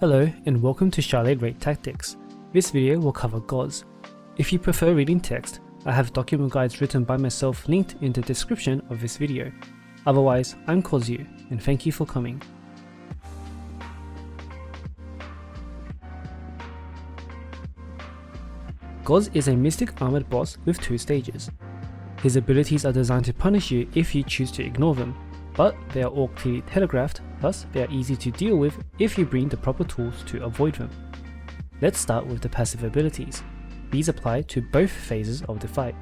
Hello and welcome to SCHALE Rate Tactics. This video will cover GOZ. If you prefer reading text, I have document guides written by myself linked in the description of this video. Otherwise, I'm GOZ and thank you for coming. GOZ is a mystic armored boss with 2 stages. His abilities are designed to punish you if you choose to ignore them, but they are all clearly telegraphed, thus they are easy to deal with if you bring the proper tools to avoid them. Let's start with the passive abilities. These apply to both phases of the fight.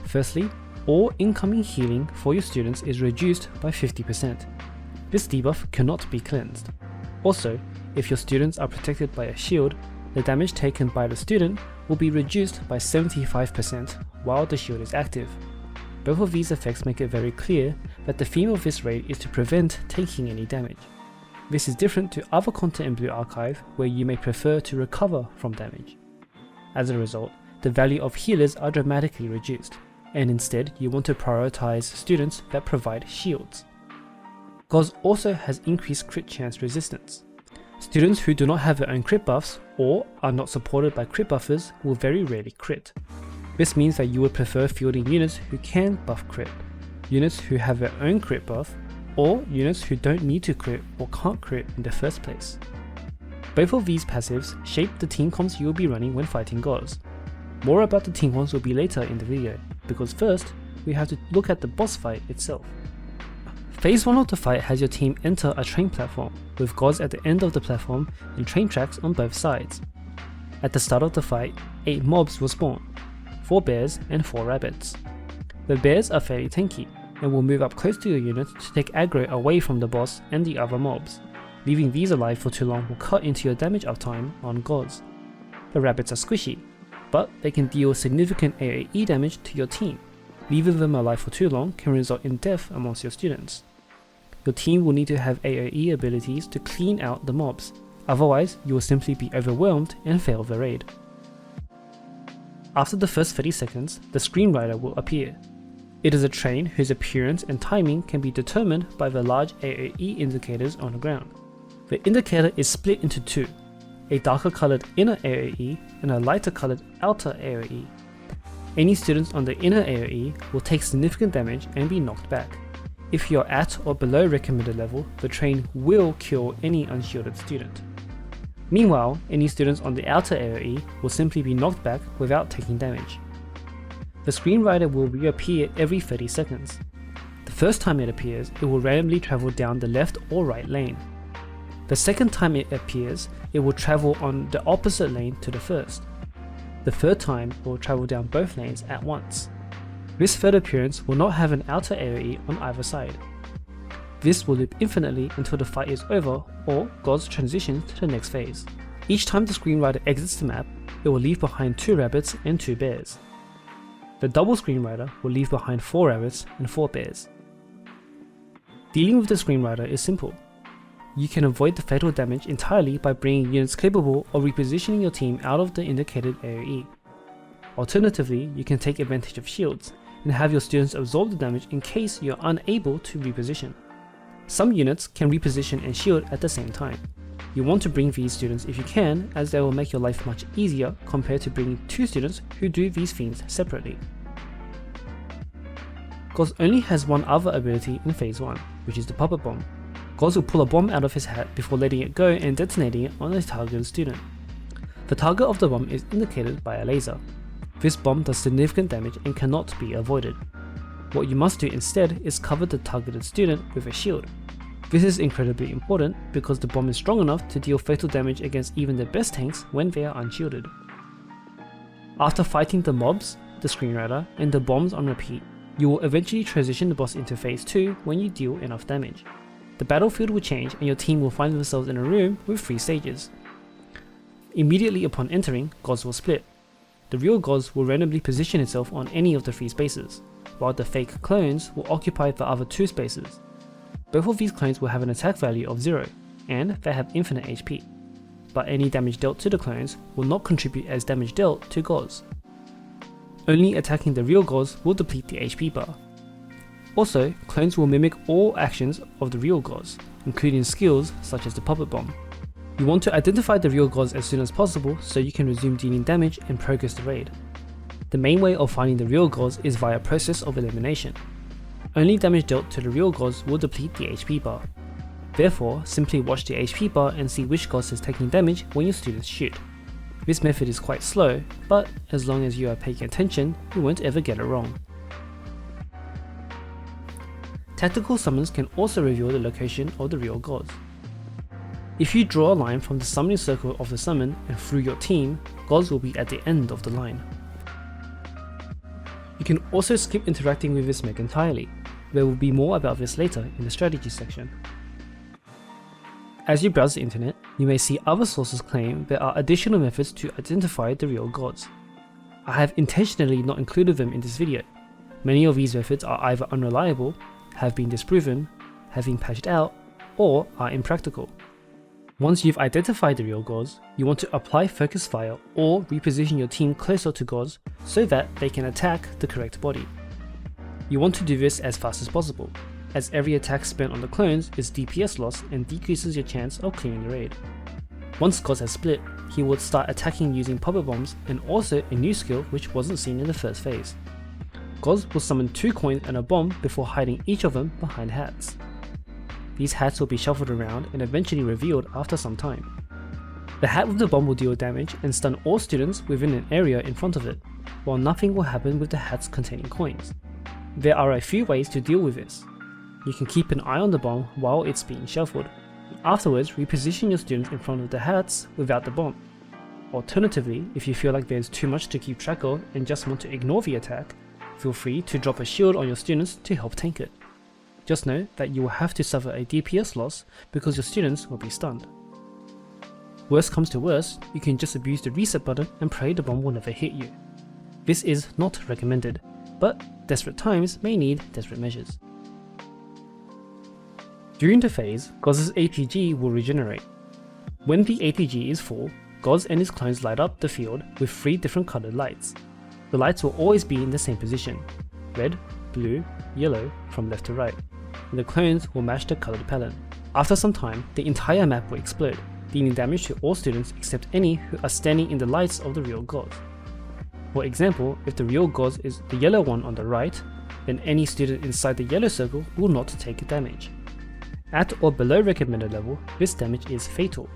Firstly, all incoming healing for your students is reduced by 50%. This debuff cannot be cleansed. Also, if your students are protected by a shield, the damage taken by the student will be reduced by 75% while the shield is active. Both of these effects make it very clear that the theme of this raid is to prevent taking any damage. This is different to other content in Blue Archive where you may prefer to recover from damage. As a result, the value of healers are dramatically reduced, and instead you want to prioritize students that provide shields. GOZ also has increased crit chance resistance. Students who do not have their own crit buffs or are not supported by crit buffers will very rarely crit. This means that you would prefer fielding units who can buff crit, units who have their own crit buff, or units who don't need to crit or can't crit in the first place. Both of these passives shape the team comps you will be running when fighting GOZ. More about the team comps will be later in the video, because first we have to look at the boss fight itself. Phase 1 of the fight has your team enter a train platform, with GOZ at the end of the platform and train tracks on both sides. At the start of the fight, 8 mobs will spawn, 4 bears and 4 rabbits. The bears are fairly tanky and will move up close to your unit to take aggro away from the boss and the other mobs. Leaving these alive for too long will cut into your damage uptime on GOZ. The rabbits are squishy, but they can deal significant AoE damage to your team. Leaving them alive for too long can result in death amongst your students. Your team will need to have AoE abilities to clean out the mobs, otherwise you will simply be overwhelmed and fail the raid. After the first 30 seconds, the screenwriter will appear. It is a train whose appearance and timing can be determined by the large AoE indicators on the ground. The indicator is split into 2, a darker coloured inner AoE and a lighter coloured outer AoE. Any students on the inner AoE will take significant damage and be knocked back. If you are at or below recommended level, the train will kill any unshielded student. Meanwhile, any students on the outer AoE will simply be knocked back without taking damage. The screenwriter will reappear every 30 seconds. The first time it appears, it will randomly travel down the left or right lane. The second time it appears, it will travel on the opposite lane to the first. The third time, it will travel down both lanes at once. This third appearance will not have an outer AoE on either side. This will loop infinitely until the fight is over or GOZ transitions to the next phase. Each time the screenwriter exits the map, it will leave behind 2 rabbits and 2 bears. The double screenwriter will leave behind 4 rabbits and 4 bears. Dealing with the screenwriter is simple. You can avoid the fatal damage entirely by bringing units capable of repositioning your team out of the indicated AoE. Alternatively, you can take advantage of shields and have your students absorb the damage in case you are unable to reposition. Some units can reposition and shield at the same time. You want to bring these students if you can, as they will make your life much easier compared to bringing 2 students who do these things separately. GOZ only has one other ability in phase 1, which is the puppet bomb. GOZ will pull a bomb out of his hat before letting it go and detonating it on a targeted student. The target of the bomb is indicated by a laser. This bomb does significant damage and cannot be avoided. What you must do instead is cover the targeted student with a shield. This is incredibly important because the bomb is strong enough to deal fatal damage against even the best tanks when they are unshielded. After fighting the mobs, the screenwriter, and the bombs on repeat, you will eventually transition the boss into phase 2 when you deal enough damage. The battlefield will change and your team will find themselves in a room with 3 stages. Immediately upon entering, GOZ will split. The real GOZ will randomly position itself on any of the 3 spaces, while the fake clones will occupy the other 2 spaces. Both of these clones will have an attack value of 0, and they have infinite HP, but any damage dealt to the clones will not contribute as damage dealt to GOZ. Only attacking the real GOZ will deplete the HP bar. Also, clones will mimic all actions of the real GOZ, including skills such as the puppet bomb. You want to identify the real GOZ as soon as possible so you can resume dealing damage and progress the raid. The main way of finding the real GOZ is via process of elimination. Only damage dealt to the real GOZ will deplete the HP bar. Therefore, simply watch the HP bar and see which GOZ is taking damage when your students shoot. This method is quite slow, but as long as you are paying attention, you won't ever get it wrong. Tactical summons can also reveal the location of the real GOZ. If you draw a line from the summoning circle of the summon and through your team, GOZ will be at the end of the line. You can also skip interacting with this mech entirely. There will be more about this later in the strategy section. As you browse the internet, you may see other sources claim there are additional methods to identify the real GOZ. I have intentionally not included them in this video. Many of these methods are either unreliable, have been disproven, have been patched out, or are impractical. Once you've identified the real GOZ, you want to apply focus fire or reposition your team closer to GOZ so that they can attack the correct body. You want to do this as fast as possible, as every attack spent on the clones is DPS loss and decreases your chance of clearing the raid. Once GOZ has split, he would start attacking using puppet bombs and also a new skill which wasn't seen in the first phase. GOZ will summon 2 coins and a bomb before hiding each of them behind hats. These hats will be shuffled around and eventually revealed after some time. The hat with the bomb will deal damage and stun all students within an area in front of it, while nothing will happen with the hats containing coins. There are a few ways to deal with this. You can keep an eye on the bomb while it's being shuffled, and afterwards reposition your students in front of the hats without the bomb. Alternatively, if you feel like there's too much to keep track of and just want to ignore the attack, feel free to drop a shield on your students to help tank it. Just know that you will have to suffer a DPS loss because your students will be stunned. Worst comes to worst, you can just abuse the reset button and pray the bomb will never hit you. This is not recommended, but desperate times may need desperate measures. During the phase, GOZ's APG will regenerate. When the APG is full, GOZ and his clones light up the field with 3 different colored lights. The lights will always be in the same position: red, blue, yellow from left to right, and the clones will match the colored palette. After some time, the entire map will explode, dealing damage to all students except any who are standing in the lights of the real GOZ. For example, if the real GOZ is the yellow one on the right, then any student inside the yellow circle will not take damage. At or below recommended level, this damage is fatal.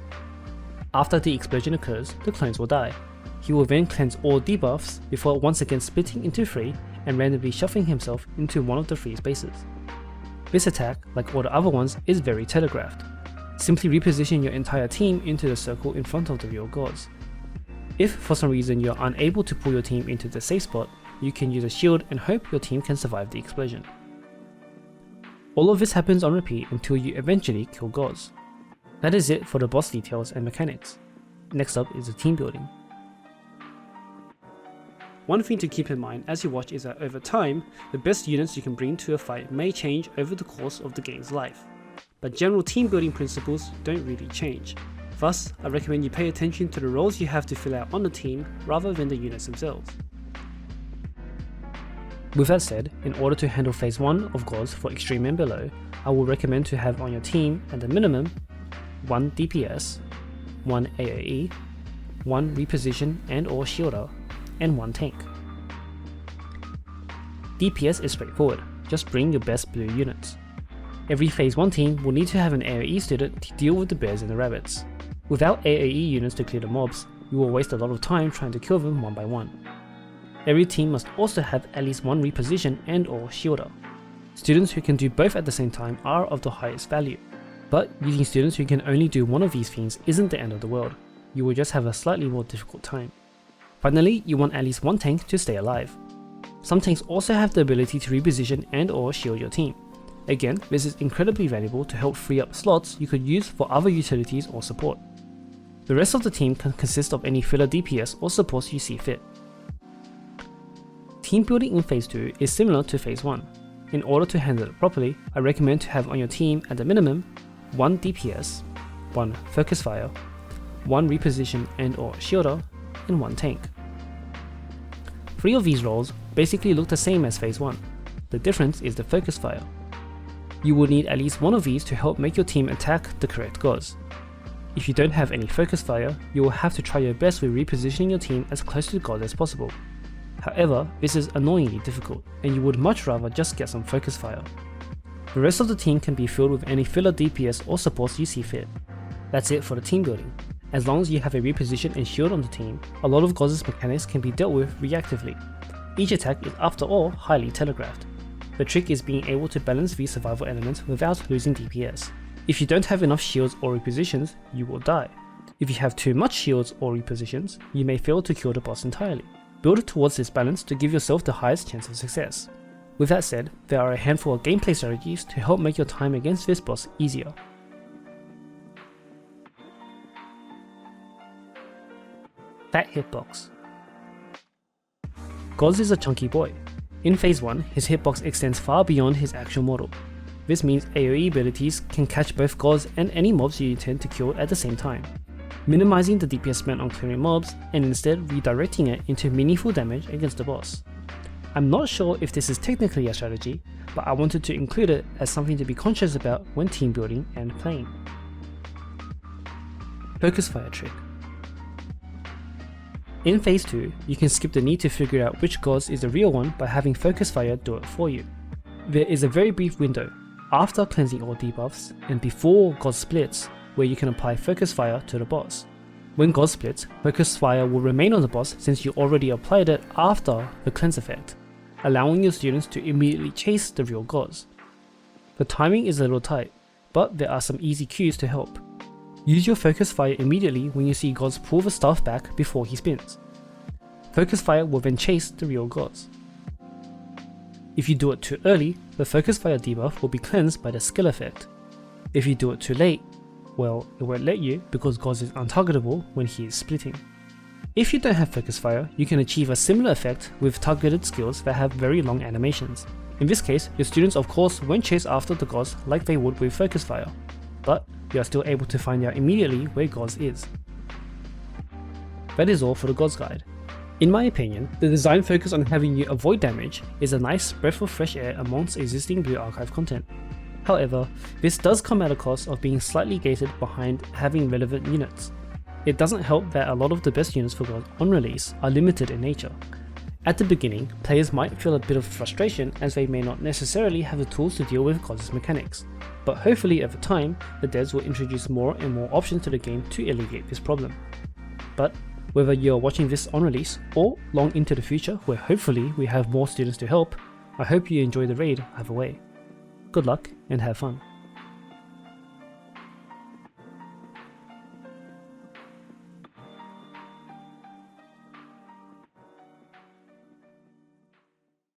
After the explosion occurs, the clones will die. He will then cleanse all debuffs before once again splitting into 3 and randomly shuffling himself into one of the 3 spaces. This attack, like all the other ones, is very telegraphed. Simply reposition your entire team into the circle in front of the real GOZ. If for some reason you are unable to pull your team into the safe spot, you can use a shield and hope your team can survive the explosion. All of this happens on repeat until you eventually kill GOZ. That is it for the boss details and mechanics. Next up is the team building. One thing to keep in mind as you watch is that over time, the best units you can bring to a fight may change over the course of the game's life, but general team building principles don't really change. Thus, I recommend you pay attention to the roles you have to fill out on the team rather than the units themselves. With that said, in order to handle phase 1 of GOZ for extreme and below, I will recommend to have on your team at the minimum 1 DPS, 1 AoE, 1 reposition and or shielder, and 1 tank. DPS is straightforward, just bring your best blue units. Every phase 1 team will need to have an AoE student to deal with the bears and the rabbits. Without AoE units to clear the mobs, you will waste a lot of time trying to kill them one by one. Every team must also have at least 1 reposition and or shielder. Students who can do both at the same time are of the highest value, but using students who can only do one of these things isn't the end of the world. You will just have a slightly more difficult time. Finally, you want at least 1 tank to stay alive. Some tanks also have the ability to reposition and or shield your team. Again, this is incredibly valuable to help free up slots you could use for other utilities or support. The rest of the team can consist of any filler DPS or supports you see fit. Team building in phase 2 is similar to phase 1. In order to handle it properly, I recommend to have on your team at the minimum 1 DPS, 1 focus fire, 1 reposition and or shielder, and 1 tank. 3 of these roles basically look the same as phase 1. The difference is the focus fire. You will need at least one of these to help make your team attack the correct GOZ. If you don't have any focus fire, you will have to try your best with repositioning your team as close to GOZ as possible. However, this is annoyingly difficult, and you would much rather just get some focus fire. The rest of the team can be filled with any filler DPS or supports you see fit. That's it for the team building. As long as you have a reposition and shield on the team, a lot of GOZ's mechanics can be dealt with reactively. Each attack is after all highly telegraphed. The trick is being able to balance these survival elements without losing DPS. If you don't have enough shields or repositions, you will die. If you have too much shields or repositions, you may fail to kill the boss entirely. Build towards this balance to give yourself the highest chance of success. With that said, there are a handful of gameplay strategies to help make your time against this boss easier. Fat hitbox. GOZ is a chunky boy. In phase 1, his hitbox extends far beyond his actual model. This means AoE abilities can catch both GOZ and any mobs you intend to kill at the same time, minimizing the DPS spent on clearing mobs and instead redirecting it into meaningful damage against the boss. I'm not sure if this is technically a strategy, but I wanted to include it as something to be conscious about when team building and playing. Focus fire trick. In phase 2, you can skip the need to figure out which GOZ is the real one by having focus fire do it for you. There is a very brief window, after cleansing all debuffs and before GOZ splits, where you can apply focus fire to the boss. When GOZ splits, focus fire will remain on the boss since you already applied it after the cleanse effect, allowing your students to immediately chase the real GOZ. The timing is a little tight, but there are some easy cues to help. Use your focus fire immediately when you see GOZ pull the staff back before he spins. Focus fire will then chase the real GOZ. If you do it too early, the focus fire debuff will be cleansed by the skill effect. If you do it too late, well, it won't let you because GOZ is untargetable when he is splitting. If you don't have focus fire, you can achieve a similar effect with targeted skills that have very long animations. In this case, your students of course won't chase after the GOZ like they would with focus fire, but you are still able to find out immediately where GOZ is. That is all for the GOZ guide. In my opinion, the design focus on having you avoid damage is a nice breath of fresh air amongst existing Blue Archive content. However, this does come at a cost of being slightly gated behind having relevant units. It doesn't help that a lot of the best units for GOZ on release are limited in nature. At the beginning, players might feel a bit of frustration as they may not necessarily have the tools to deal with GOZ's mechanics, but hopefully over time, the devs will introduce more and more options to the game to alleviate this problem. But whether you're watching this on release or long into the future where hopefully we have more students to help, I hope you enjoy the raid either way. Good luck and have fun.